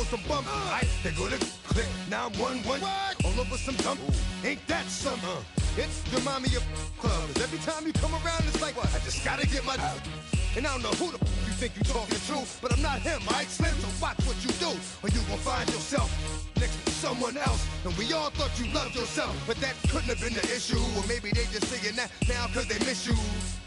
some bum. They go to click, now I'm 1-1. All over some dump. Ain't that something? It's remind me of club. Every time you come around, it's like, I just gotta get my. And I don't know who the you think you talking to, but I'm not him, right? Slim, so watch what you do, or you gon' find yourself next to someone else. And we all thought you loved yourself, but that couldn't have been the issue. Or maybe they just saying that now cause they miss you.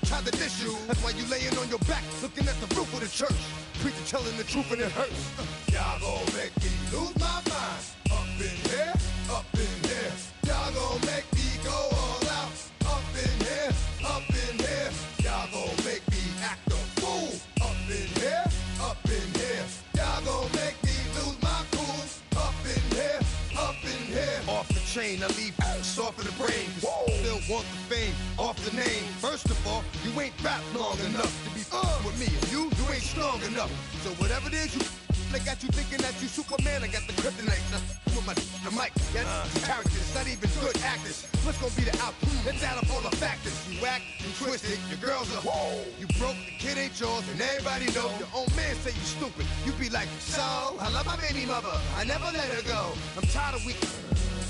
Try to diss you, that's why you laying on your back, looking at the roof of the church. Preacher telling the truth and it hurts. Y'all gon' make me lose my mind. Up in here, up in here. Y'all gon' make me go all out. Up in here, up in here. Y'all gon' make me act a fool. Up in here, up in here. Y'all gon' make me lose my cool. Up in here, up in here. Off the chain, I leave soft in the brain. Still want the fame, off the name. First of all, you ain't rap long enough to be with me. And you ain't strong enough. So whatever it is you they got you thinking that you Superman. I got the kryptonite with my the mic. Yeah, characters, not even good actors. What's gonna be the outcome? Let's add up all the factors. You whack, you twisted, your girls are you broke, the kid ain't yours, and everybody know. Your own man say you stupid. You be like, so I love my baby mother, I never let her go. I'm tired of weak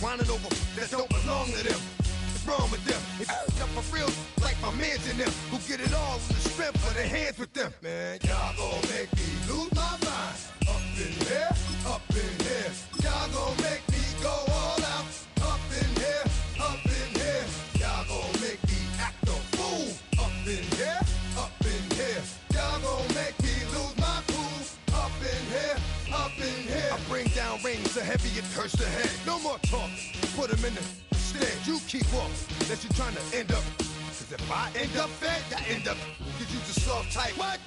whining over that don't belong to them. What's wrong with them? If you up for real, like my mans in them, who get it all in the strength of their hands with them. Man, y'all gon' make me lose my mind. Up in here, up in here. Y'all gon' make me go all out. Up in here, up in here. Y'all gon' make me act a fool. Up in here, up in here. Y'all gon' make me lose my cool. Up in here, up in here. I bring down rain so heavy it hurts the head. No more talking, put them in the stand. You keep walking, unless you're trying to end up. Cause if I end up fed, I end up. Cause you the soft type. What?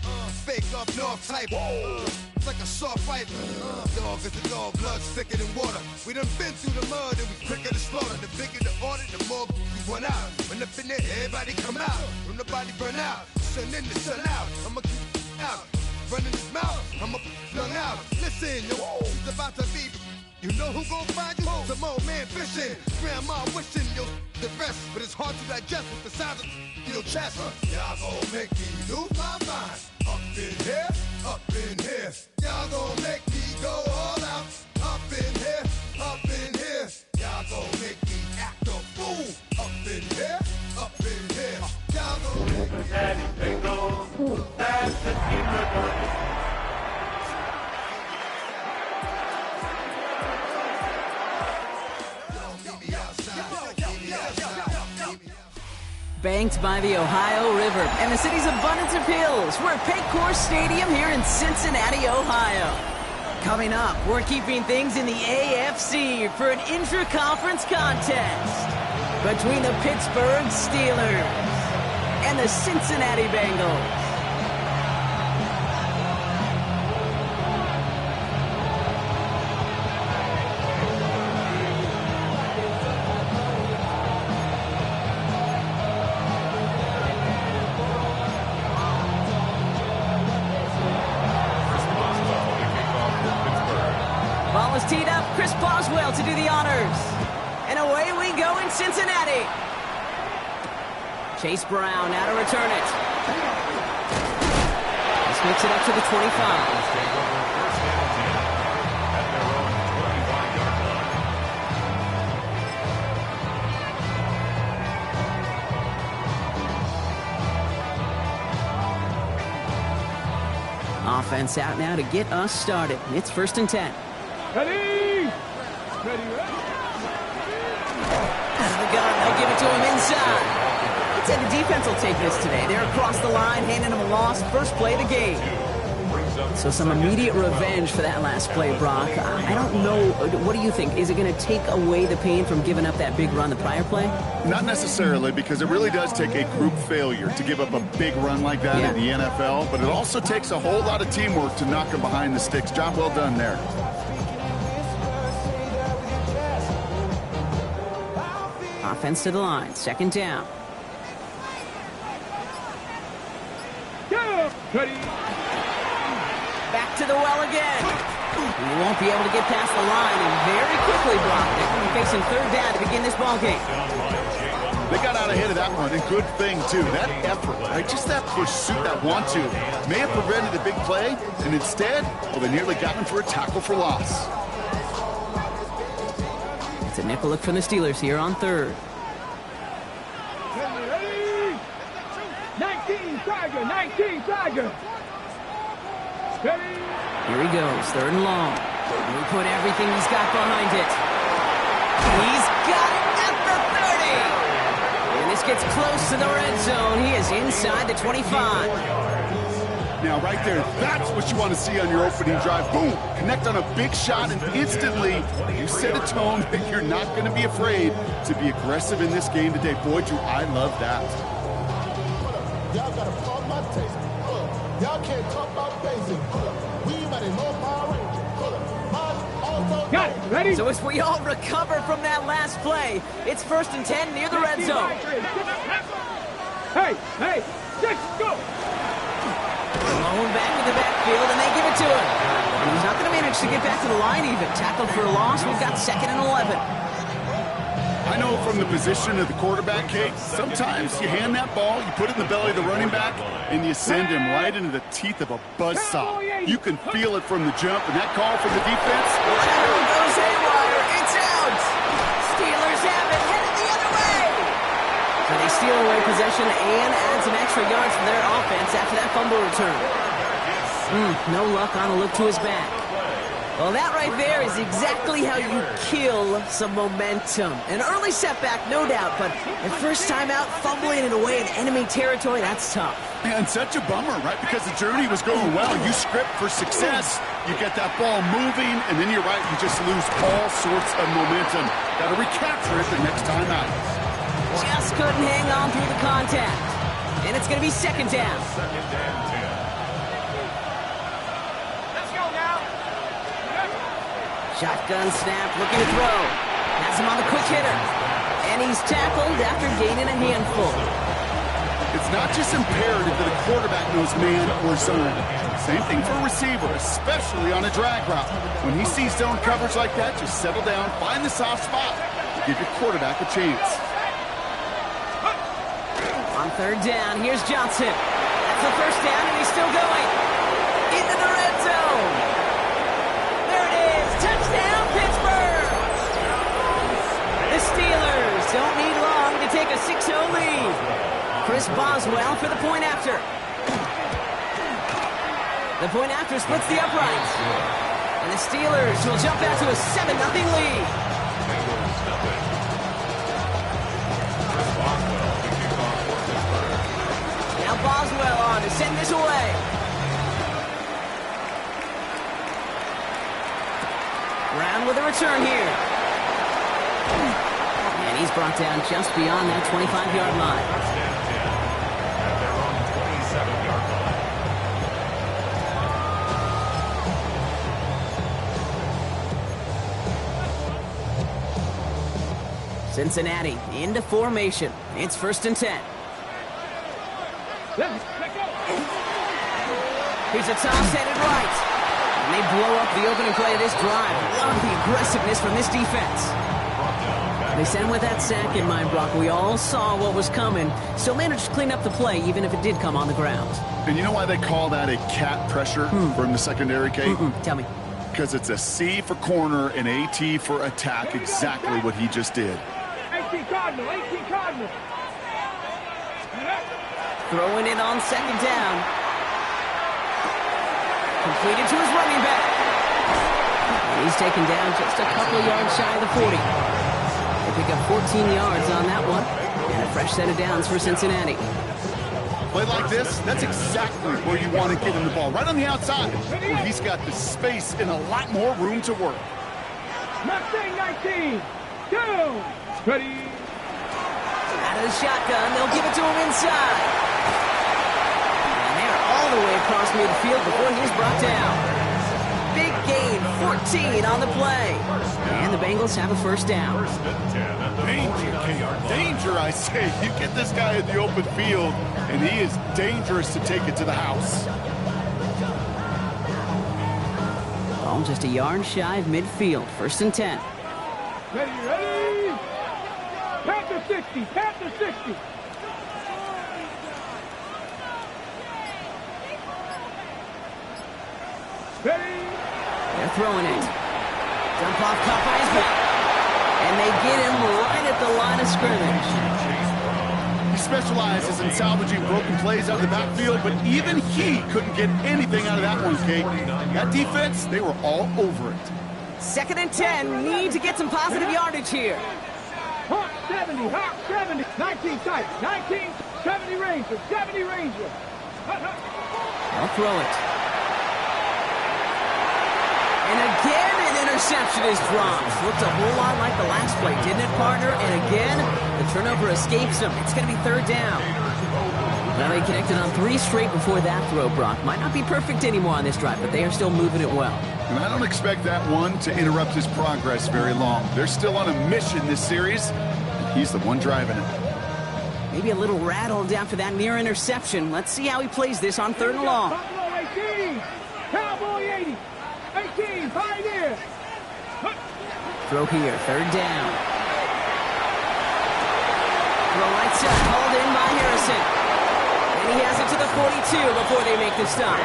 Fake up north type. It's like a soft fight. Dog is a dog, blood thicker than water. We done been through the mud and we quicker to slaughter. The bigger the order, the more we run out. When up in there, everybody come out. When the body burn out, sun in the sun out. I'ma keep out. Running his mouth, I'ma flung out. Listen, yo, it's about to be. You know who gon' find you? Some old man fishing. Grandma wishing you'll the rest. But it's hard to digest with the size of your chest. Y'all gon' make me lose my mind. Up in here, up in here. Y'all gon' make me go all out. Up in here, up in here. Y'all gon' make me act a fool. Up in here, up in here. Y'all gon' make me Daddy Bingo. That's the secret. Banked by the Ohio River and the city's abundance of hills. We're at Paycor Stadium here in Cincinnati, Ohio. Coming up, we're keeping things in the AFC for an intra-conference contest between the Pittsburgh Steelers and the Cincinnati Bengals. Ball is teed up. Chris Boswell to do the honors. And away we go in Cincinnati. Chase Brown now to return it. This makes it up to the 25. Offense out now to get us started. It's 1st and 10. Ready? Ready, Out of the gun, they'll give it to him inside. I'd say the defense will take this today. They're across the line, handing him a loss. First play of the game. So some immediate revenge for that last play, Brock. I don't know. What do you think? Is it going to take away the pain from giving up that big run the prior play? Not necessarily, because it really does take a group failure to give up a big run like that in the NFL, but it also takes a whole lot of teamwork to knock him behind the sticks. Job well done there. Offense to the line. 2nd down. ready. Back to the well again. He won't be able to get past the line and very quickly blocked it. Facing 3rd down to begin this ball game. They got out ahead of that one, and good thing, too. That effort, right? Just that pursuit, that want-to, may have prevented a big play, and instead, well, they nearly got him for a tackle for loss. It's a nickel look from the Steelers here on third. 19 Tiger. Steady. Here he goes, third and long. And he put everything he's got behind it. He's got it at the 30. And this gets close to the red zone. He is inside the 25. Now, right there, that's what you want to see on your opening drive. Boom! Connect on a big shot, and instantly you set a tone that you're not going to be afraid to be aggressive in this game today. Boy, do I love that. Y'all got to pump my taste. Y'all can't talk about basic. We might know Power Rangers. Got it. Ready? So as we all recover from that last play, it's 1st and 10 near the red zone. Hey, 6, go! Blown back in the backfield, and they give it to him. And he's not going to manage to get back to the line even. Tackled for a loss. We've got 2nd and 11. I know from the position of the quarterback, Kate, sometimes you hand that ball, you put it in the belly of the running back, and you send him right into the teeth of a buzzsaw. You can feel it from the jump, and that call from the defense. Goes haywire. It's out. Steelers have it, headed the other way. So they steal away possession and add some extra yards for their offense after that fumble return. No luck on a look to his back. Well, that right there is exactly how you kill some momentum. An early setback, no doubt, but the first time out, fumbling it away in enemy territory, that's tough. And such a bummer, right? Because the journey was going well. You script for success. You get that ball moving, and then you're right, you just lose all sorts of momentum. Got to recapture it the next time out. Just couldn't hang on through the contact. And it's going to be 2nd down. Shotgun snap, looking to throw. Has him on the quick hitter. And he's tackled after gaining a handful. It's not just imperative that a quarterback knows man or zone. Same thing for a receiver, especially on a drag route. When he sees zone coverage like that, just settle down, find the soft spot. Give your quarterback a chance. On 3rd down, here's Johnson. That's the 1st down, and he's still going. Into the red zone. Touchdown, Pittsburgh! The Steelers don't need long to take a 6-0 lead. Chris Boswell for the point after. The point after splits the uprights. And the Steelers will jump out to a 7-0 lead. Now Boswell on to send this away. Brown with a return here. And he's brought down just beyond that 25-yard line. Cincinnati into formation. It's 1st and 10. Here's a toss headed right. And they blow up the opening play of this drive. Love the aggressiveness from this defense. They sent with that sack in mind, Brock. We all saw what was coming. Still managed to clean up the play, even if it did come on the ground. And you know why they call that a cat pressure from the secondary, Kate? Tell me. Because it's a C for corner and AT for attack, exactly what he just did. 18 Cardinal. Throwing it on 2nd down. Completed to his running back. And he's taken down just a couple of yards shy of the 40. They pick up 14 yards on that one. And a fresh set of downs for Cincinnati. Play like this, that's exactly where you want to get him the ball. Right on the outside, where he's got the space and a lot more room to work. Mustang 19. Down. Ready. Out of the shotgun, they'll give it to him inside. And they're all the way across midfield before he's brought down. Big gain, 14 on the play. And the Bengals have a 1st down. Danger, I say. You get this guy in the open field, and he is dangerous to take it to the house. Ball just a yard shy of midfield. 1st and 10. Ready. Panther 60. Panther 60. Ready? They're throwing it. Dump off caught by his back. And they get him right at the line of scrimmage. He specializes in salvaging broken plays out of the backfield, but even he couldn't get anything out of that one, Kate. That defense, they were all over it. 2nd and 10. Need to get some positive yardage here. Hawk 70. Hawk 70. 19 tight. 19. 70 Ranger. 70 Ranger. They'll throw it. And again, an interception is dropped. Looked a whole lot like the last play, didn't it, partner? And again, the turnover escapes him. It's going to be 3rd down. Now they connected on 3 straight before that throw, Brock. Might not be perfect anymore on this drive, but they are still moving it well. And I don't expect that one to interrupt his progress very long. They're still on a mission this series, and he's the one driving it. Maybe a little rattled after that near interception. Let's see how he plays this on 3rd and long. Buffalo 18. Cowboy 80. 18. Pioneer. Throw here, 3rd down. Throw right side, called in by Harrison. And he has it to the 42 before they make the stop.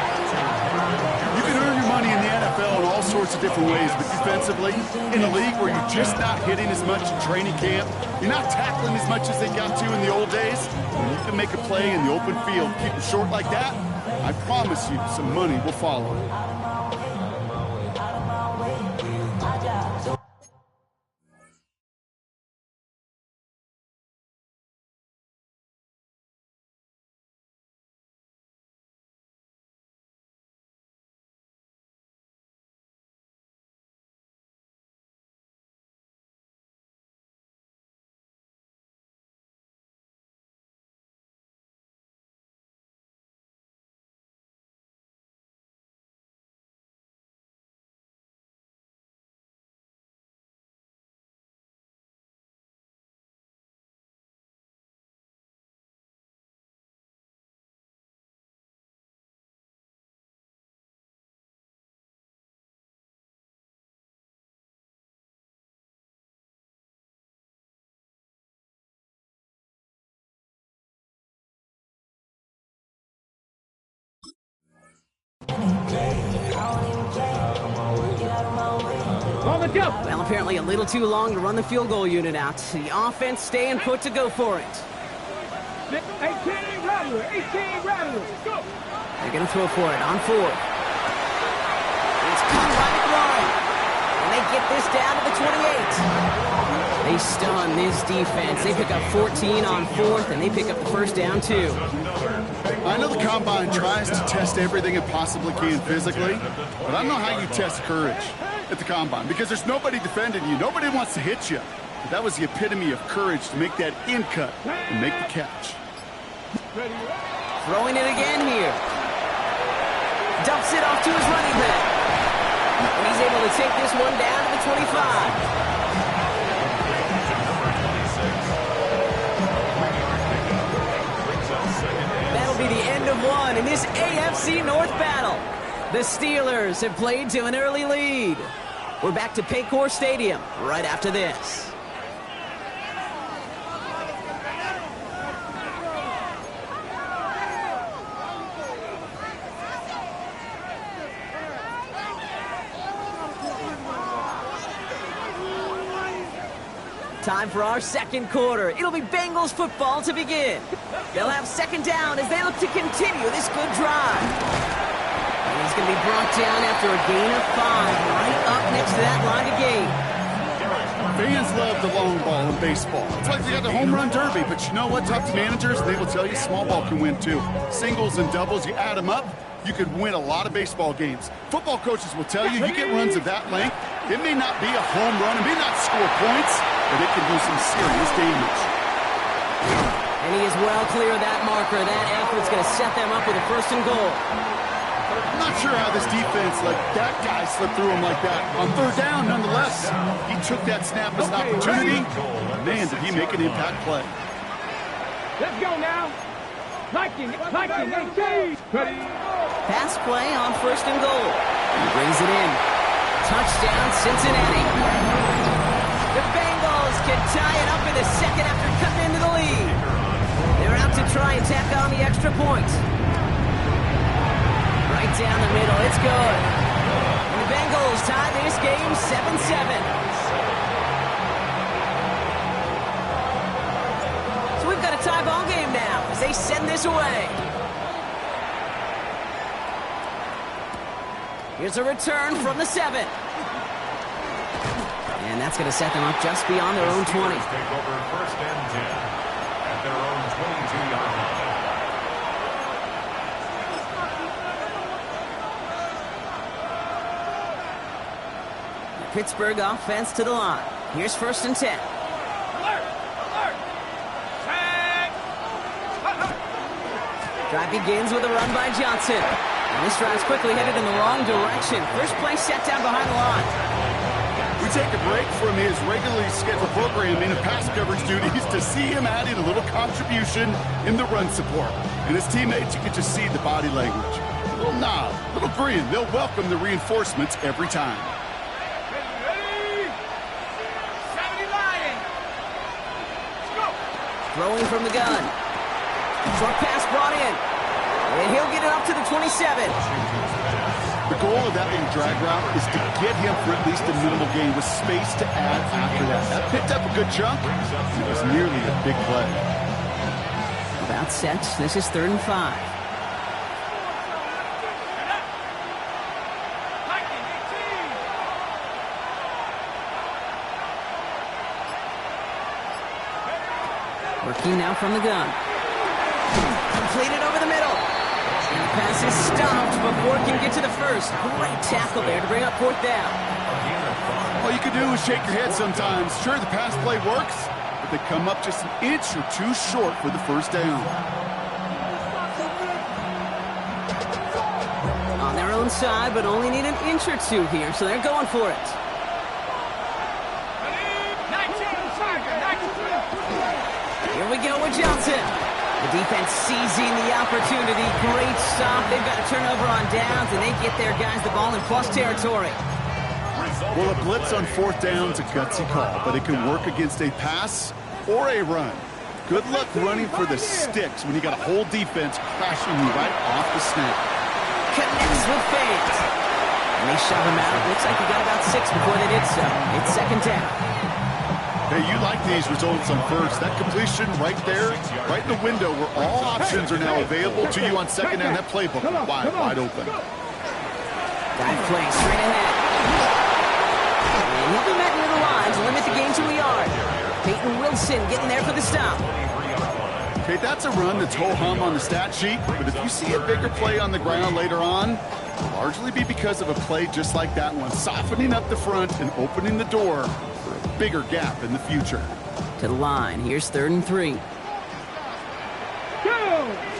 You can earn your money in the NFL in all sorts of different ways, but defensively, in a league where you're just not hitting as much in training camp, you're not tackling as much as they got to in the old days, when you can make a play in the open field, keep it short like that, I promise you some money will follow. On the jump. Well, apparently a little too long to run the field goal unit out. The offense staying put to go for it. 18 Rattler. 18 Rattler. Go. They're going to throw for it on 4th. It's caught by McLaurin. And they get this down to the 28. They stun this defense. They pick up 14 on 4th, and they pick up the 1st down, too. I know the Combine tries to test everything it possibly can physically, but I don't know how you test courage at the Combine, because there's nobody defending you. Nobody wants to hit you. But that was the epitome of courage to make that in cut and make the catch. Throwing it again here. Dumps it off to his running back. And he's able to take this one down to the 25. That'll be the end of one in this AFC North battle. The Steelers have played to an early lead. We're back to Paycor Stadium right after this. Time for our 2nd quarter. It'll be Bengals football to begin. They'll have 2nd down as they look to continue this good drive. And he's going to be brought down after a gain of 5, right up next to that line of game. Fans love the long ball in baseball. It's like they got the home run derby, but you know what? Talk to managers, they will tell you small ball can win too. Singles and doubles, you add them up, you could win a lot of baseball games. Football coaches will tell you, you get runs of that length, it may not be a home run, it may not score points, but it can do some serious damage. And he is well clear of that marker. That effort's going to set them up with a 1st and goal. I'm not sure how this defense let that guy slip through him like that. On 3rd down, nonetheless, he took that snap as an opportunity. Man, did he make an impact play. Let's go now. Liking, 18. Ready. Pass play on 1st and goal. He brings it in. Touchdown, Cincinnati. The Bengals can tie it up in the second after cutting into the lead. They're out to try and tack on the extra point. Right down the middle, it's good. And the Bengals tie this game 7-7. So we've got a tie ball game now as they send this away. Here's a return from the 7. And that's going to set them up just beyond their own 20. Take over first and 10 at their own 22-yard line. Pittsburgh offense to the line. Here's first and 10. Alert! Alert! Tag! Drive begins with a run by Johnson. And this drive's quickly headed in the wrong direction. First play set down behind the line. We take a break from his regularly scheduled programming and pass coverage duties to see him add in a little contribution in the run support. And his teammates, you can just see the body language. A little nod, a little grin. They'll welcome the reinforcements every time. Ready? 70 Lions! Let's go! Throwing from the gun. Short pass brought in. And he'll get it up to the 27. The goal of that little drag route is to get him for at least a minimal gain with space to add after that. That picked up a good chunk. It was nearly a big play. About set. This is 3rd and 5. Working now from the gun. Completed over the middle. And the pass is stopped before it can get to the first. Great tackle there to bring up 4th down. All you can do is shake your head sometimes. Sure, the pass play works, but they come up just an inch or two short for the first down. On their own side, but only need an inch or two here, so they're going for it. 19 Tiger, 19. Here we go with Johnson. The defense seizing the opportunity. Great stop. They've got a turnover on downs, and they get their guys the ball in plus territory. Well, a blitz on 4th down is a gutsy call, but it can work against a pass or a run. Good luck running for the sticks when you got a whole defense crashing you right off the snap. Connects with fans. And they shove him out. Looks like he got about 6 before they did so. It's 2nd down. Hey, you like these results on first. That completion right there, right in the window where all options are now available to you on 2nd down. That playbook is wide open. Dive play straight ahead. And he'll be met near the line to limit the game to a yard. Peyton Wilson getting there for the stop. Okay, that's a run that's ho-hum on the stat sheet, but if you see a bigger play on the ground later on, it'll largely be because of a play just like that one, softening up the front and opening the door for a bigger gap in the future. To the line. Here's 3rd and 3. Go!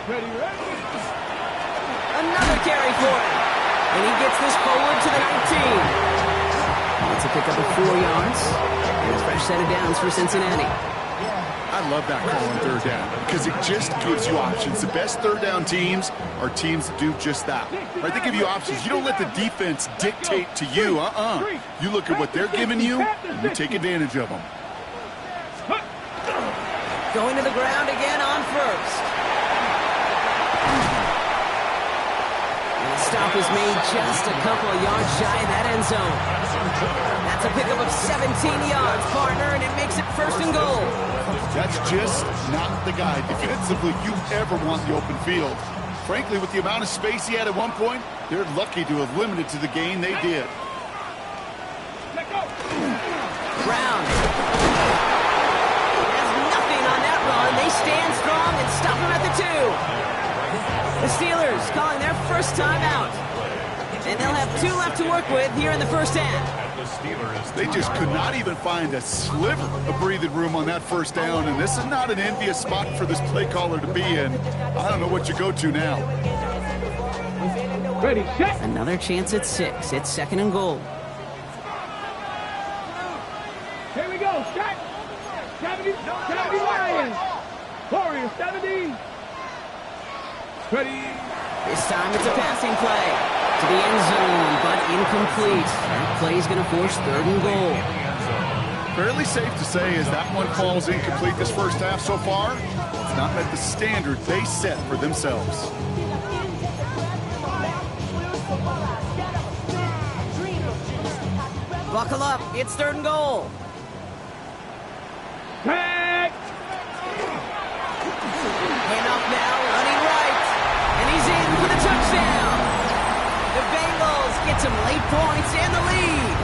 Ready, ready. Another carry for him. And he gets this forward to the 19. It's a pickup of 4 yards. And a fresh set of downs for Cincinnati. I love that call on 3rd down because it just gives you options. The best 3rd down teams are teams that do just that. Right? They give you options. You don't let the defense dictate to you. You look at what they're giving you, and you take advantage of them. Going to the ground again on 1st. And the stop is made just a couple of yards shy of that end zone. That's a pickup of 17 yards, partner, and it makes it 1st and goal. That's just not the guy defensively you ever want the open field. Frankly, with the amount of space he had at one point, they're lucky to have limited to the gain they did. Brown has nothing on that run. They stand strong and stop him at the 2. The Steelers calling their first time out. And they'll have 2 left to work with here in the first half. They just could not even find a sliver of breathing room on that 1st down, and this is not an envious spot for this play caller to be in. I don't know what you go to now. Ready, set. Another chance at 6. It's 2nd and goal. Here we go, set. 70 Lions. Warriors, 70. Ready. This time it's a passing play to the end zone, but incomplete. That play is going to force 3rd and goal. Fairly safe to say as that one falls incomplete this first half so far, it's not met the standard they set for themselves. Buckle up, it's 3rd and goal. Tag! Hand off now, running right. And he's in for the touchdown. The Bengals get some late points and the lead.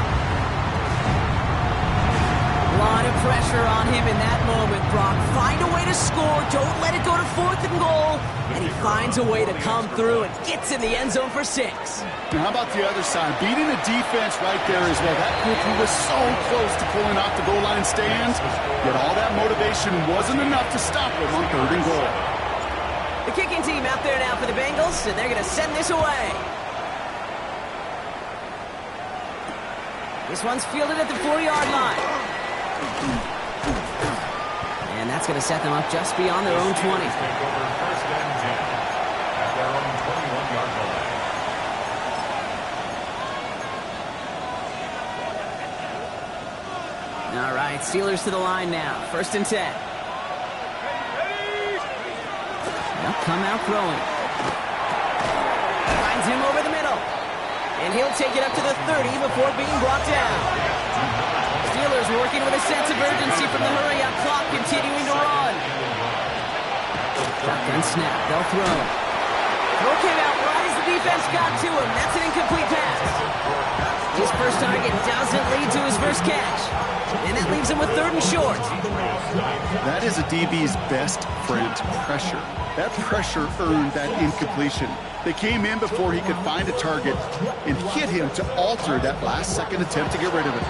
A lot of pressure on him in that moment, Brock. Find a way to score. Don't let it go to 4th and goal. And he finds a way to come through and gets in the end zone for 6. Now how about the other side? Beating the defense right there as well. That group who was so close to pulling off the goal line stands, yet all that motivation wasn't enough to stop him on 3rd and goal. The kicking team out there now for the Bengals, and they're going to send this away. This one's fielded at the 4-yard line. And that's going to set them up just beyond their own 20. Take over 1st and 10 at their own 21-yard line. All right, Steelers to the line now. 1st and 10. They'll come out throwing. Finds him over the middle. And he'll take it up to the 30 before being brought down. Steelers working with a sense of urgency from the hurry-up clock, continuing to run. Shotgun snap, they'll throw. Throw came out right as the defense got to him. That's an incomplete pass. His first target doesn't lead to his first catch. And that leaves him with 3rd and short. That is a DB's best friend, pressure. That pressure earned that incompletion. They came in before he could find a target and hit him to alter that last-second attempt to get rid of it.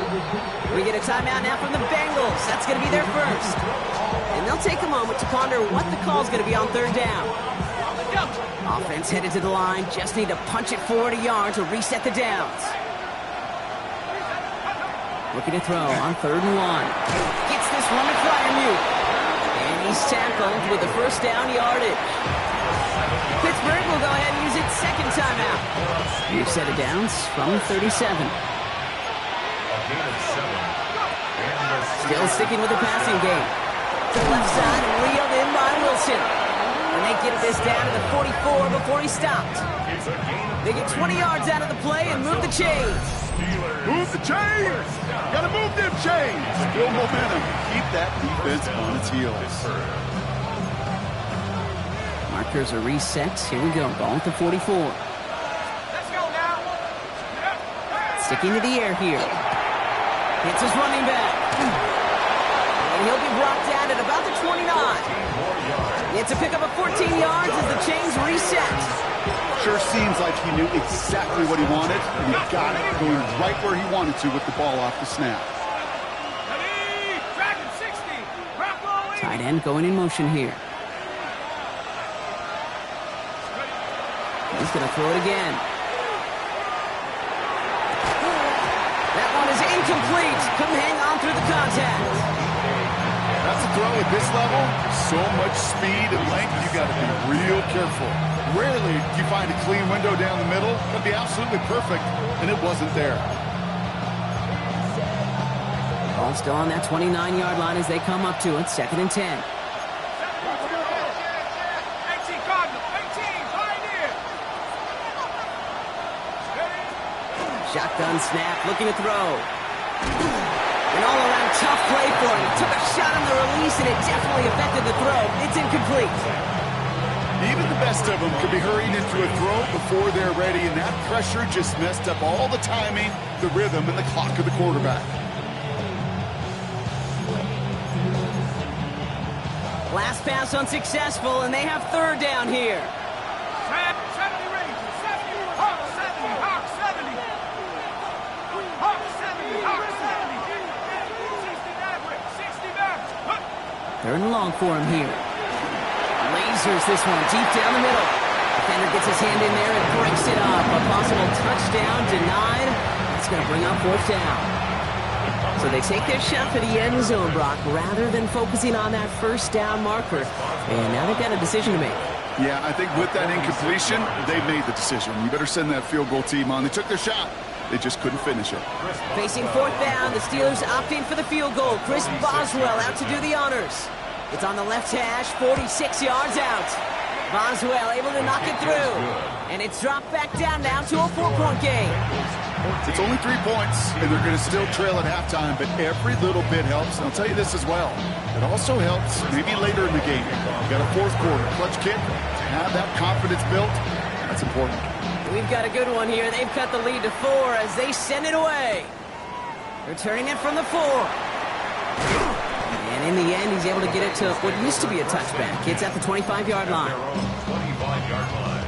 We get a timeout now from the Bengals. That's going to be their first. And they'll take a moment to ponder what the call's going to be on 3rd down. Offense headed to the line. Just need to punch it forward a yard to reset the downs. Looking to throw on 3rd and 1. Gets this one to Fryermuth. And he's tackled with the first down yardage. Pittsburgh will go ahead and use its 2nd timeout. We've set it downs from 37. Still sticking with the passing game. To the left side, reeled in by Wilson. And they get this down to the 44 before he stopped. They get 20 yards out of the play and move the chains. Move the chains! Gotta move them chains! Build momentum. Keep that defense on its heels. Markers are reset. Here we go. Ball at the 44. Let's go now. Sticking to the air here. Hits his running back. And he'll be brought down at about the 29. It's a pickup of 14 yards as the chains reset. Sure seems like he knew exactly what he wanted, and he got it, going right where he wanted to with the ball off the snap. Dragon 60. Tight end going in motion here. He's going to throw it again. That one is incomplete. Couldn't hang on through the contact. That's a throw at this level. So much speed and length, you got to be real careful. Rarely do you find a clean window down the middle. That'd be absolutely perfect, and it wasn't there. Ball still on that 29-yard line as they come up to it. 2nd and 10. Shotgun snap, looking to throw. An all-around tough play for him. Took a shot on the release, and it definitely affected the throw. It's incomplete. Even the best of them could be hurried into a throw before they're ready, and that pressure just messed up all the timing, the rhythm, and the clock of the quarterback. Last pass unsuccessful, and they have 3rd down here. 70 Rangers, 70, Hawk 70, Hawk 70. Hawk 70, Hawk 70. 60 back. 3rd and long for him here. Lasers this one deep down the middle. Defender gets his hand in there and breaks it up. A possible touchdown denied. It's going to bring up 4th down. So they take their shot for the end zone, Brock, rather than focusing on that 1st down marker. And now they've got a decision to make. Yeah, I think with that incompletion, they've made the decision. You better send that field goal team on. They took their shot. They just couldn't finish it. Facing fourth down, the Steelers opting for the field goal. Chris Boswell out to do the honors. It's on the left hash, 46 yards out. Boswell able to knock it through. And it's dropped back down now to a 4-point game. It's only 3 points, and they're going to still trail at halftime, but every little bit helps. And I'll tell you this as well. It also helps maybe later in the game. You got a fourth quarter clutch kick. To have that confidence built, that's important. We've got a good one here. They've cut the lead to 4 as they send it away. Returning it from the 4. And in the end, he's able to get it to what used to be a touchback. It's at the 25-yard line. 25-yard line.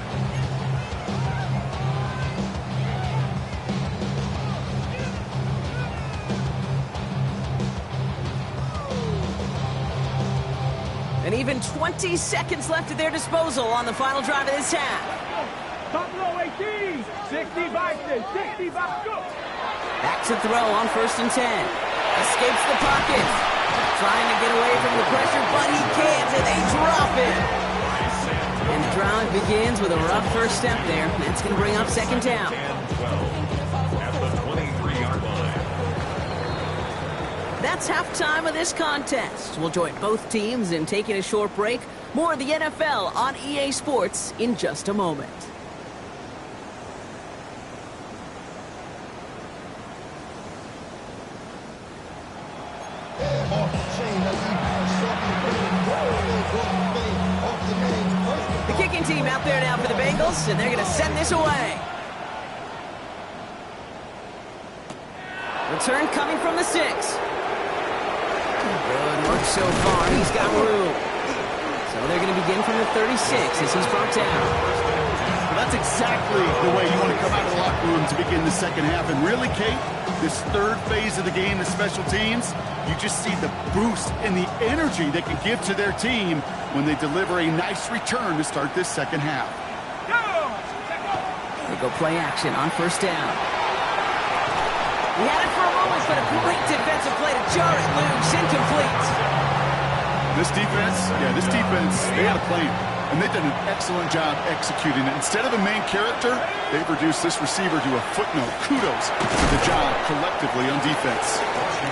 And even 20 seconds left at their disposal on the final drive of this half. Top low 18. 65, 65, go. Back to throw on 1st and 10. Escapes the pocket. Trying to get away from the pressure, but he can't, and they drop it. And the drive begins with a rough first step there. That's going to bring up 2nd down. 10-12 at the 23-yard line. That's halftime of this contest. We'll join both teams in taking a short break. More of the NFL on EA Sports in just a moment. The kicking team out there now for the Bengals, and they're going to send this away. Return coming from the 6. Good work so far. He's got room. So they're going to begin from the 36 as he's brought down. Well, that's exactly the way you want to come out of the locker room to begin the second half. And really, Kate, this third phase of the game, the special teams, you just see the boost and the energy they can give to their team when they deliver a nice return to start this second half. They go play action on 1st down. He had it for a moment, but a great defensive play to jar it loose, incomplete. This defense, they had a plan, and they've done an excellent job executing it. Instead of a main character, they've reduced this receiver to a footnote. Kudos to the job collectively on defense.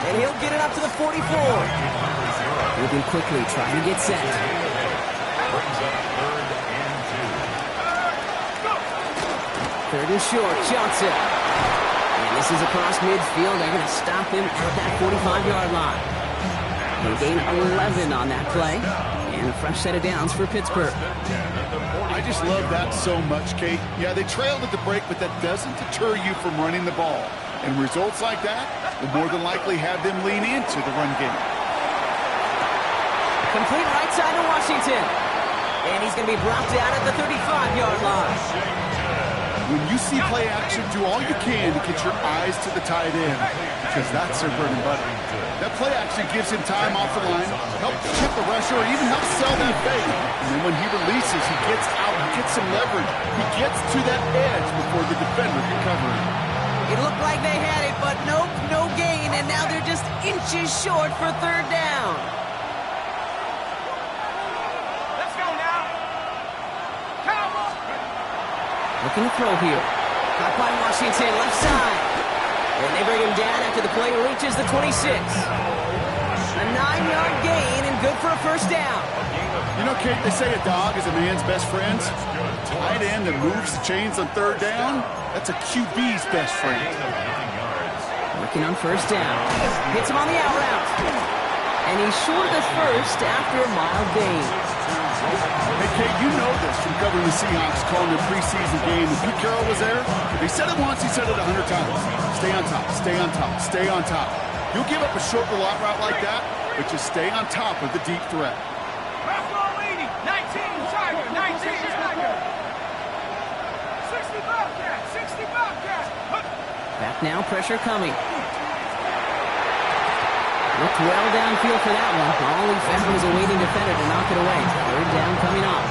And he'll get it up to the 44. Moving quickly, trying to get set. Brings up 3rd and 2. 3rd and short, Johnson. And this is across midfield. They're going to stop him at that 45-yard line. They gain 11 on that play. And a fresh set of downs for Pittsburgh. I just love that so much, Kate. Yeah, they trailed at the break, but that doesn't deter you from running the ball. And results like that will more than likely have them lean into the run game. Complete right side to Washington. And he's going to be brought down at the 35-yard line. When you see play action, do all you can to get your eyes to the tight end, because that's their bread and butter. That play action gives him time off the line, helps chip the rusher, or even helps sell that fake. And then when he releases, he gets out, he gets some leverage. He gets to that edge before the defender can cover him. It looked like they had it, but nope, no gain, and now they're just inches short for 3rd down. Let's go now. Cowboy. Looking to throw here. Caught by Washington, left side. And they bring him down after the play reaches the 26. A 9-yard gain and good for a 1st down. You know, Kate, they say a dog is a man's best friend. Tight end that moves the chains on 3rd down, that's a QB's best friend. Working on 1st down. Hits him on the out route. And he's short of the 1st after a mild gain. Hey, Kate, you know this from covering the Seahawks, calling their preseason game. When Pete Carroll was there, if he said it once, he said it 100 times. Stay on top, stay on top, stay on top. You'll give up a short little out route like that, but just stay on top of the deep threat. Buffalo 80, 19 Tiger, 19 Tiger. 60 Bobcat, 60 Bobcat. Back now, pressure coming. Looked well downfield for that one. All he found was a waiting defender to knock it away. 3rd down coming up.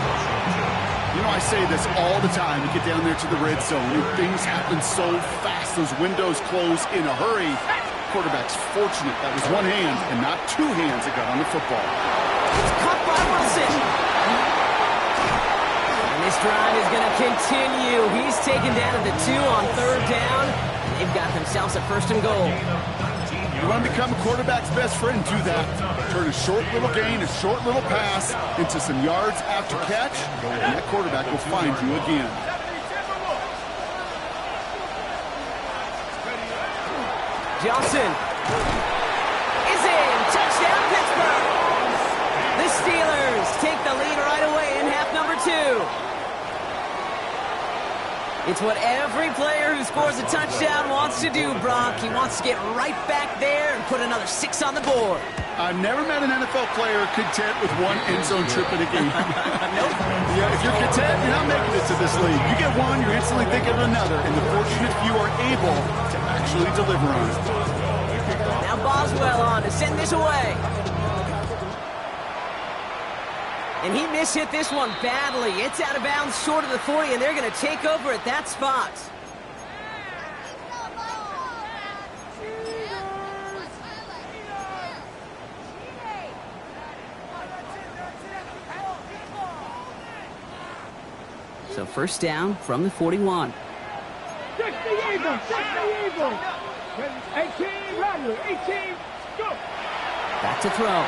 You know, I say this all the time. You get down there to the red zone, and things happen so fast. Those windows close in a hurry. Quarterback's fortunate that was one hand and not 2 hands that got on the football. It's caught by Wilson. And this drive is going to continue. He's taken down at the 2 on 3rd down. And they've got themselves a first and goal. You want to become a quarterback's best friend, do that. Turn a short little gain, a short little pass into some yards after catch, and that quarterback will find you again. Johnson is in. Touchdown, Pittsburgh. The Steelers take the lead right away in half number 2. It's what every player who scores a touchdown wants to do, Brock. He wants to get right back there and put another 6 on the board. I've never met an NFL player content with one end zone trip in a game. Nope. Yeah, if you're content, you're not making it to this league. You get one, you're instantly thinking of another, and the fortunate few are able to actually deliver on it. Now Boswell on to send this away. And he mishit this one badly. It's out of bounds short of the 40, and they're going to take over at that spot. So first down from the 41. 60 Eagles, 60 Eagles. 18 Rattler, 18, go. Back to throw.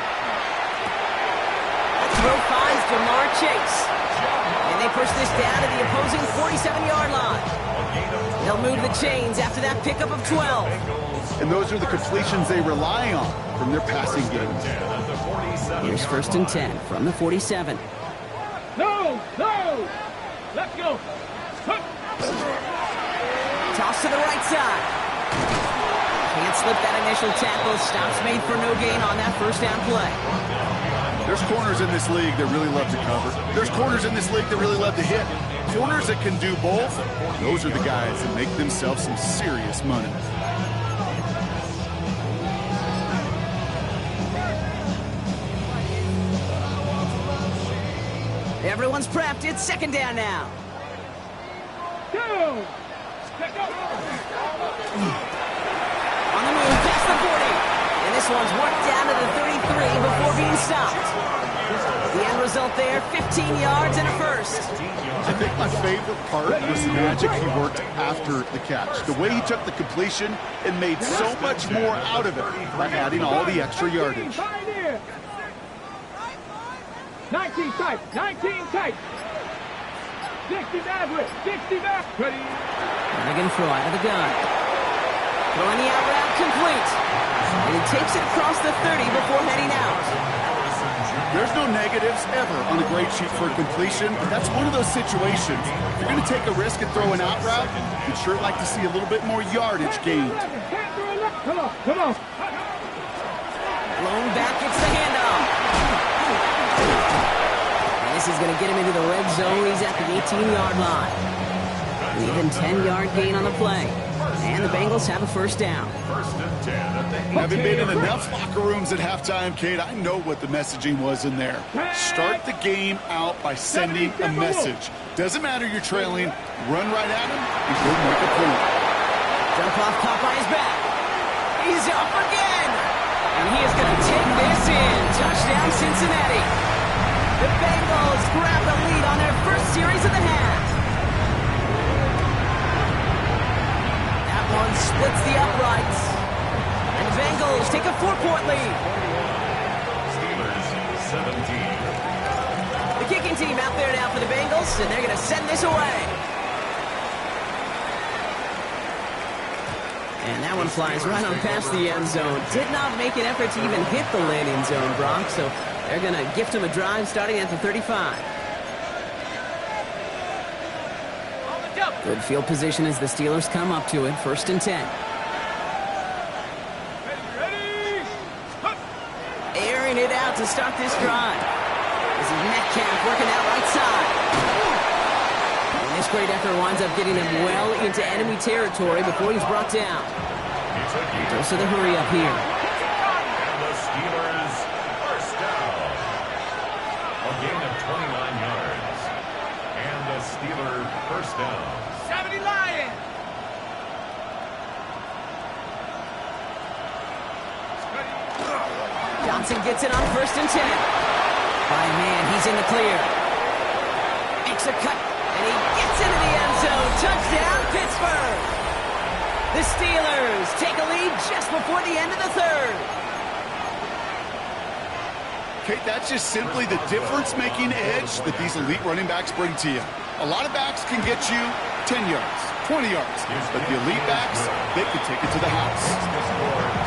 Throw finds Jamar Chase. And they push this down to the opposing 47-yard line. They'll move the chains after that pickup of 12. And those are the completions they rely on from their passing game. Here's first and 10 from the 47. No, no. Let's go. Toss to the right side. Can't slip that initial tackle. Stops made for no gain on that first down play. There's corners in this league that really love to cover. There's corners in this league that really love to hit. Corners that can do both, those are the guys that make themselves some serious money. Everyone's prepped. It's second down now. Go. On the move, past the 40. And this one's worked down to the 33 before being stopped. The end result there, 15 yards and a first. I think my favorite part was the magic he worked after the catch. The way he took the completion and made so much more out of it by adding all the extra yardage. 19 tight, 19 tight. 60 back, 60 back. Ready. They're going to throw out of the gun. Throwing the out route complete. And he takes it across the 30 before heading out. There's no negatives ever on a grade sheet for a completion. That's one of those situations. If you're going to take a risk and throw an out route, you'd sure like to see a little bit more yardage gained. Come on, come on. Blown back, it's the handoff. And this is going to get him into the red zone. He's at the 18-yard line. An even 10-yard gain on the play. And the Bengals have a first down. Having been in enough locker rooms at halftime, Kate, I know what the messaging was in there. Start the game out by sending a message. Doesn't matter you're trailing, run right at him and go make a point. Jump off caught by his back. He's up again. And he is going to take this in. Touchdown, Cincinnati. The Bengals grab the lead on their first series of the half. That one splits the uprights. And the Bengals take a 4-point lead. Steelers 17. The kicking team out there now for the Bengals, and they're going to send this away. And that one flies right on past the end zone. Did not make an effort to even hit the landing zone, Brock, so they're going to gift him a drive starting at the 35. Good field position as the Steelers come up to it. First and 10. Airing it out to start this drive. This is Metcalf working that right side. And this great effort winds up getting him well into enemy territory before he's brought down. Goes to the hurry up here. And the Steelers first down. A gain of 29 yards. And the Steelers first down. 70 Lions. Johnson gets it on first and 10. By man, he's in the clear. Makes a cut, and he gets into the end zone. Touchdown, Pittsburgh. The Steelers take a lead just before the end of the third. Kate, that's just simply the difference-making edge that these elite running backs bring to you. A lot of backs can get you 10 yards, 20 yards, but the elite backs, they can take it to the house.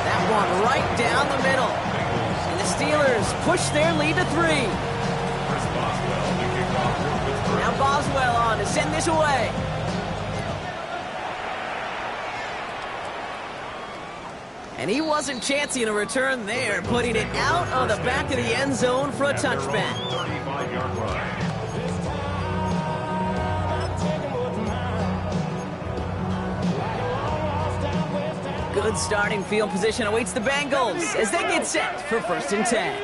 That one right down the middle. And the Steelers push their lead to 3. Now Boswell on to send this away. And he wasn't chancing a return there, putting it out of the back of the end zone for a touchback. 35-yard line. Good starting field position awaits the Bengals as they get set for 1st and 10.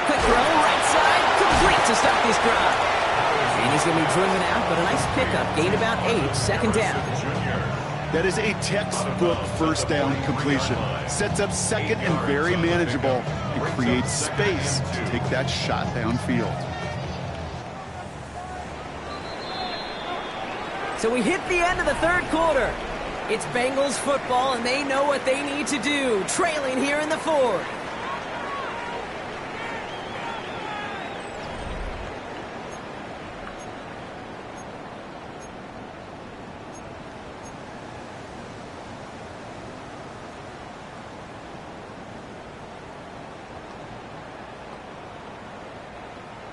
Quick throw, right side, complete to stop this drive. And he's going to be driven out, but a nice pickup. Gained about 8, 2nd down. That is a textbook first down completion. Sets up second and very manageable and creates space to take that shot downfield. So we hit the end of the third quarter. It's Bengals football, and they know what they need to do, trailing here in the fourth.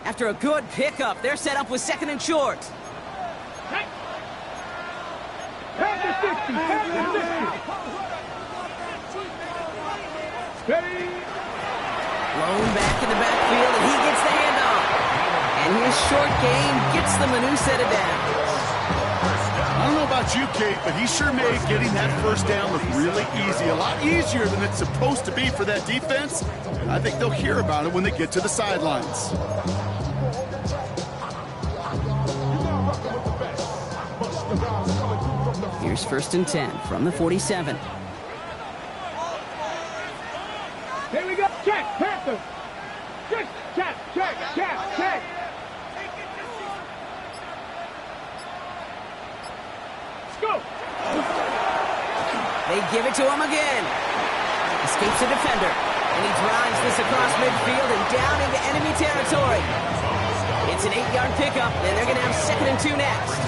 After a good pickup, they're set up with 2nd and short. Blown back in the backfield, and he gets the handoff. And his short game gets them a new set of downs. I don't know about you, Kate, but he sure made getting that first down look really easy. A lot easier than it's supposed to be for that defense. I think they'll hear about it when they get to the sidelines. Here's 1st and 10 from the 47. Here we go. Check, Panther. Check, check, check, check, check. Let's go. They give it to him again. Escapes a defender. And he drives this across midfield and down into enemy territory. It's an 8-yard pickup, and they're going to have 2nd and 2 next.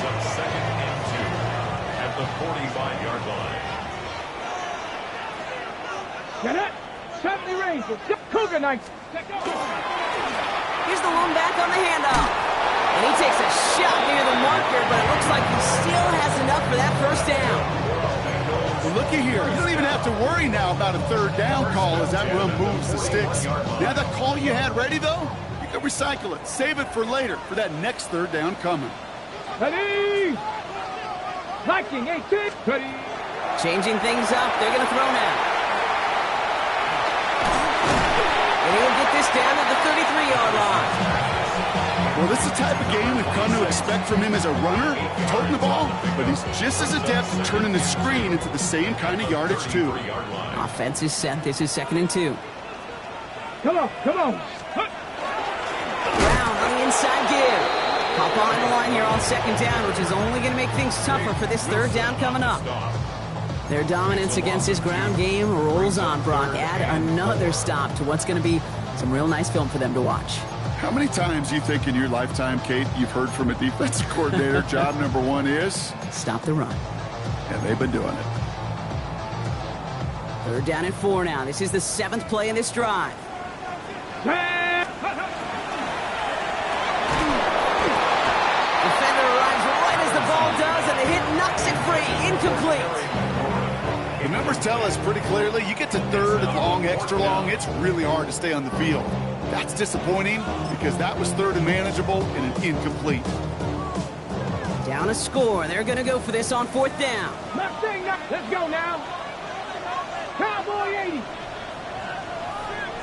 At the 45-yard line. Get it. 70 range. Cougar Knights. Here's the lone back on the handoff. And he takes a shot near the marker, but it looks like he still has enough for that first down. Well, looky here. You don't even have to worry now about a 3rd down call as that run moves the sticks. Now that call you had ready, though, you can recycle it. Save it for later for that next 3rd down coming. Ready. Viking 18. Ready. Changing things up. They're going to throw now. And he'll get this down at the 33-yard line. Well, this is the type of game we've come to expect from him as a runner, toting the ball, but he's just as adept at turning the screen into the same kind of yardage, too. Offense is set. This is 2nd and 2. Come on, come on. Brown on the inside give. Hop on the line here on 2nd down, which is only going to make things tougher for this 3rd down coming up. Their dominance against his ground game rolls on, Brock. Add another stop to what's going to be some real nice film for them to watch. How many times do you think in your lifetime, Kate, you've heard from a defensive coordinator, job number 1 is? Stop the run. And they've been doing it. 3rd down and 4 now. This is the 7th play in this drive. Defender arrives right as the ball does, and the hit knocks it free. Incomplete. The numbers tell us pretty clearly, you get to 3rd and long, extra long, it's really hard to stay on the field. That's disappointing because that was 3rd and manageable and an incomplete. Down a score. They're going to go for this on 4th down. Mustang, let's go now. Cowboy 80.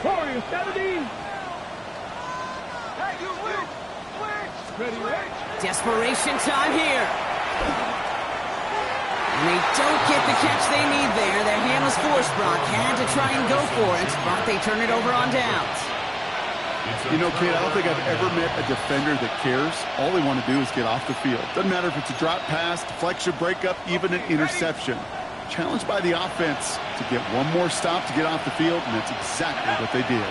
Warrior 70. Hey, you ready, Rich? Desperation time here. And they don't get the catch they need there. Their hand was forced, Brock. Had to try and go for it, but they turn it over on downs. You know, Kate, I don't think I've ever met a defender that cares. All they want to do is get off the field. Doesn't matter if it's a drop pass, deflection, breakup, even an interception. Challenged by the offense to get one more stop to get off the field, and that's exactly what they did.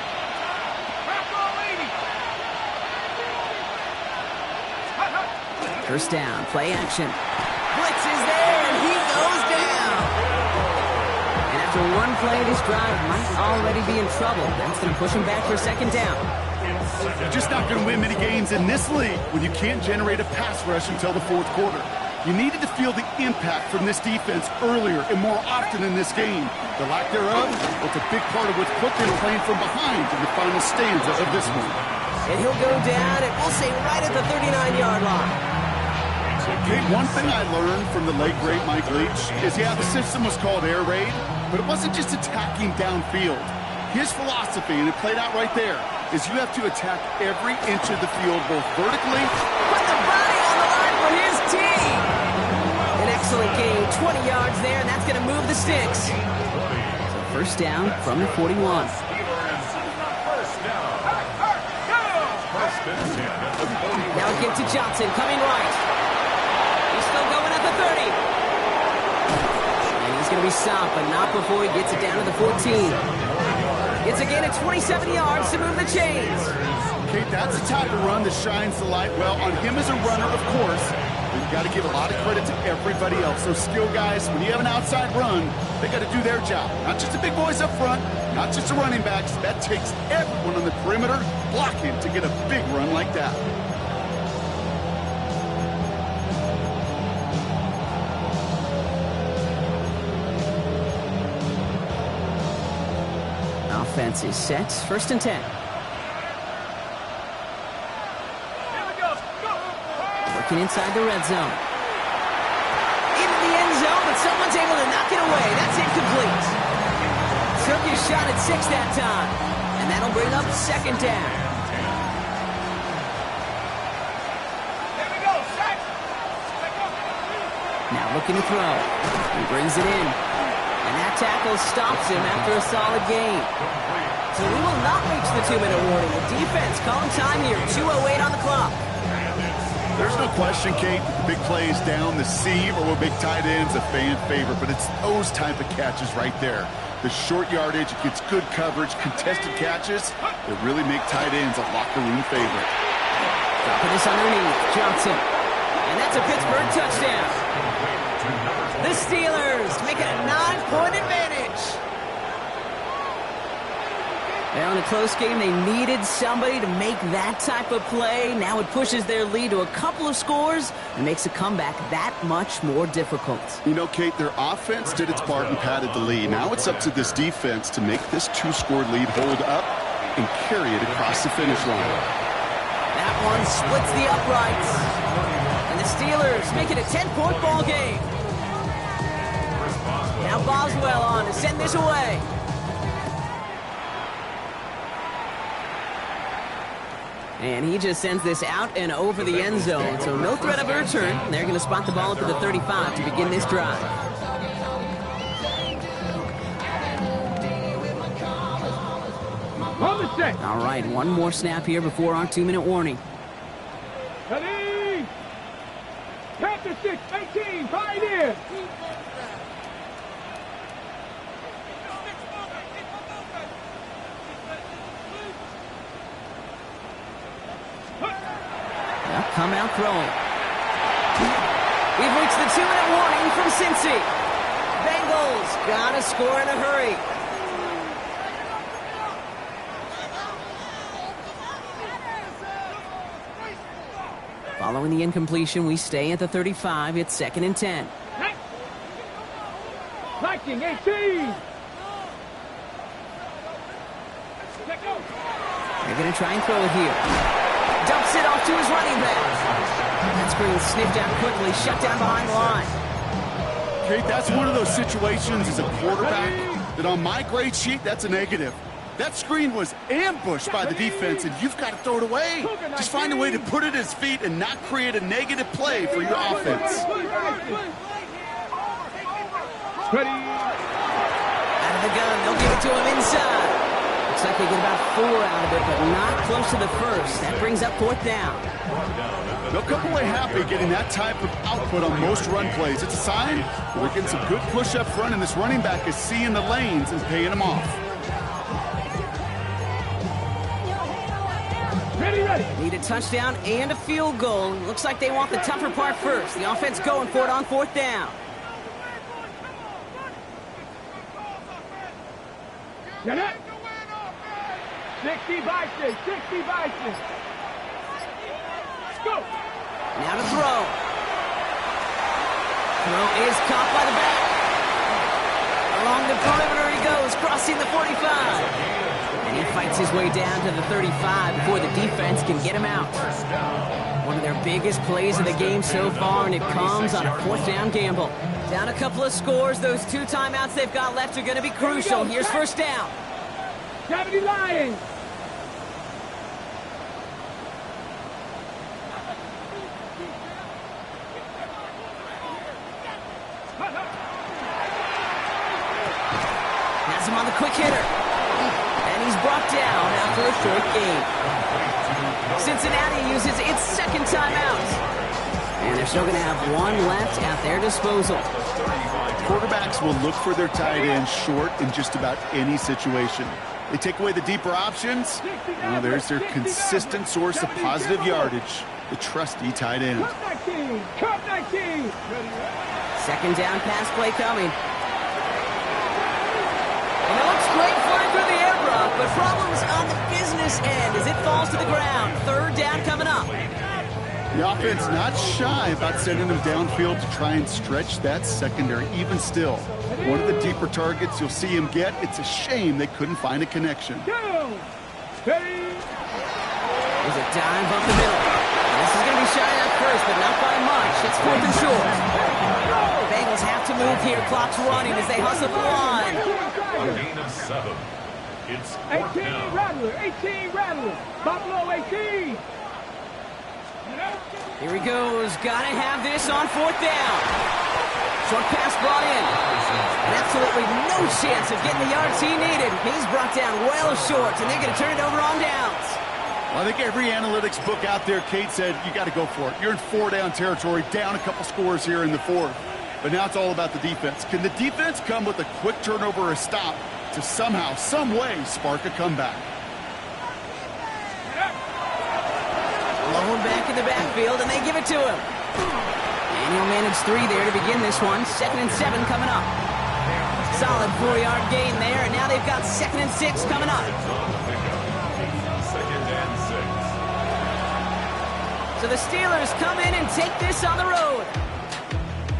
First down, play action. Blitz is there, and he goes down. And after one play, this drive might already be in trouble. That's going to push him back for a second down. You're just not going to win many games in this league when you can't generate a pass rush until the fourth quarter. You needed to feel the impact from this defense earlier and more often in this game. The lack thereof was a big part of what's put them playing from behind in the final stanza of this one. And he'll go down, and we'll say right at the 39-yard line. Okay, one thing I learned from the late, great Mike Leach is, yeah, the system was called air raid, but it wasn't just attacking downfield. His philosophy, and it played out right there, is you have to attack every inch of the field, both vertically. Put the body on the line for his team. An excellent game, 20 yards there, and that's going to move the sticks. So first down from the 41. Now give to Johnson, coming right. He's still going at the 30. And he's going to be stopped, but not before he gets it down to the 14. It's a gain of 27 yards to move the chains. Okay, that's the type of run that shines the light well on him as a runner, of course. But you've got to give a lot of credit to everybody else. Those skill guys, when you have an outside run, they got to do their job. Not just the big boys up front, not just the running backs. That takes everyone on the perimeter blocking to get a big run like that. Offense is set. First and 10. Working inside the red zone. Into the end zone, but someone's able to knock it away. That's incomplete. Took his shot at 6 that time. And that'll bring up second down. Now looking to throw. He brings it in. And that tackle stops him after a solid gain. So we will not reach the 2-minute warning. The defense calling time here. 2:08 on the clock. There's no question, Kate, that the big plays down the seam or with big tight ends a fan favorite, but it's those type of catches right there. The short yardage, it gets good coverage, contested catches that really make tight ends a locker room favorite. Dropping this underneath, Johnson. And that's a Pittsburgh touchdown. The Steelers make it a 9-point advantage. Well, in a close game, they needed somebody to make that type of play. Now it pushes their lead to a couple of scores and makes a comeback that much more difficult. You know, Kate, their offense did its part and padded the lead. Now it's up to this defense to make this 2-score lead hold up and carry it across the finish line. That one splits the uprights. And the Steelers make it a 10-point ball game. Now Boswell on to send this away. And he just sends this out and over the end zone. So no threat of a return. They're going to spot the ball up to the 35 to begin this drive. All right, one more snap here before our 2-minute warning. Ready? Panther 6, 18, right in. Come out throwing. We've reached the 2-minute warning from Cincy. Bengals gotta score in a hurry. Following the incompletion, we stay at the 35. It's 2nd and 10. Liking 18. They're gonna try and throw it here. Dumps it off to his running back. That screen sniffed out quickly, shut down behind the line. Kate, that's one of those situations as a quarterback that on my grade sheet, that's a negative. That screen was ambushed by the defense, and you've got to throw it away. Just find a way to put it at his feet and not create a negative play for your offense. Ready? Out of the gun, they'll give it to him inside. Looks like they get about 4 out of it, but not close to the first. That brings up 4th down. They'll come away happy getting that type of output on most run plays. It's a sign that they're getting some good push up front, and this running back is seeing the lanes and paying them off. Ready. Need a touchdown and a field goal. Looks like they want the tougher part first. The offense going for it on 4th down. Get it. 60 by 6. 60 by 6. Let's go. Now to throw. Throw is caught by the back. Along the perimeter he goes, crossing the 45. And he fights his way down to the 35 before the defense can get him out. One of their biggest plays of the game so far, and it comes on a 4th down gamble. Down a couple of scores. Those 2 timeouts they've got left are going to be crucial. Here's 1st down. 70 Lions. Has him on the quick hitter. And he's brought down after a short gain. Cincinnati uses its 2nd timeout. And they're still going to have 1 left at their disposal. Quarterbacks will look for their tight end short in just about any situation. They take away the deeper options. Now there's their consistent source of positive yardage, the trusty tight end. Cup 19. 2nd down pass play coming. And it looks great flying through the air, Brock, but problems on the business end as it falls to the ground. 3rd down coming up. The offense not shy about sending them downfield to try and stretch that secondary. Even still, one of the deeper targets you'll see him get. It's a shame they couldn't find a connection. Go. There's a dive up the middle. This is going to be shy at first, but not by much. It's 4th and short. Bengals have to move here. Clock's running as they hustle the line. A gain of 7. It's 4th 18 down. Rattler. 18 Rattler. Buffalo 18. Here he goes. Got to have this on 4th down. Short pass brought in. And absolutely no chance of getting the yards he needed. He's brought down well short, and they're going to turn it over on downs. Well, I think every analytics book out there, Kate said, you got to go for it. You're in 4-down territory, down a couple scores here in the 4th. But now it's all about the defense. Can the defense come with a quick turnover or a stop to somehow, some way, spark a comeback? Lone back in the backfield, and they give it to him. And he'll manage 3 there to begin this one. 2nd and 7 coming up. Solid 4-yard gain there, and now they've got 2nd and 6 coming up. 2nd and 6. So the Steelers come in and take this on the road.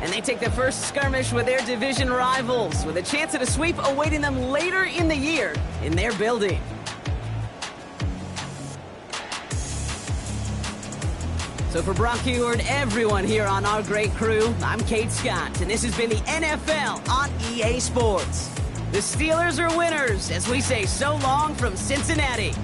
And they take the first skirmish with their division rivals, with a chance at a sweep awaiting them later in the year in their building. So for Brock Heward, everyone here on our great crew, I'm Kate Scott, and this has been the NFL on EA Sports. The Steelers are winners, as we say so long from Cincinnati.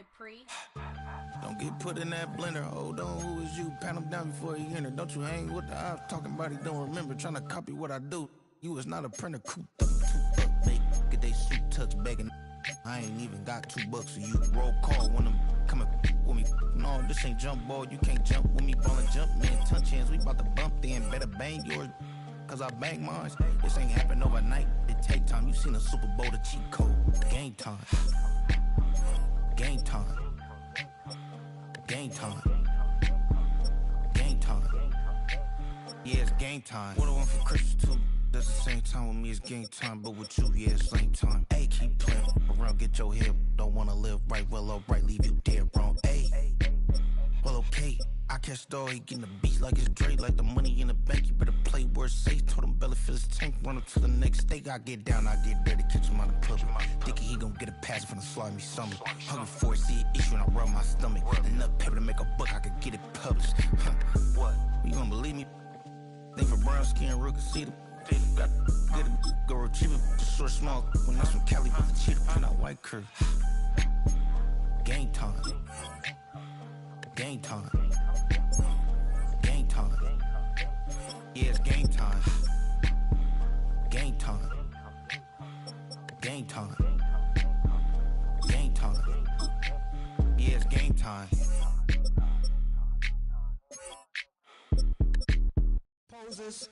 Capri. Don't get put in that blender. Hold on, who is you? Pat him down before he enter. Don't you hang with the ops talking about he don't remember. Trying to copy what I do. You is not a printer. Cooped up, too up, bake. Get they suit tucks begging. I ain't even got $2 for you. Roll call when I'm coming with me. No, this ain't jump ball. You can't jump with me. Ballin' jump, man. Touch hands. We bout to bump then. Better bang yours. Cause I bang mine. This ain't happen overnight. It take time. You seen a Super Bowl, the cheat code. Game time. Game time. Game time. Game time. Yeah, it's game time. What I want for Christmas too. That's the same time with me, it's game time. But with you, yeah, it's same time. Hey, keep playing around, get your head. Don't wanna live right, well, alright, leave you dead wrong. Hey, well, okay. I catch the he getting the beat like it's Dre, like the money in the bank. You better play where it's safe. Told him Bella fill his tank, run up to the next steak. I get down, I get dirty, catch him on the public. Thinking he gon' get a pass from the slimy summer. Hungry for it, see an issue and I rub my stomach. Enough paper to make a book, I could get it published. What? You gonna believe me? Think for brown skin, real can see the got get it, go retrieve it, just short small. When that's from Cali, but the cheetah print out white curve. Game time. Game time. Game time. Yeah, it's game time. Game time. Game time. Game time. Yeah, it's game time. Poses.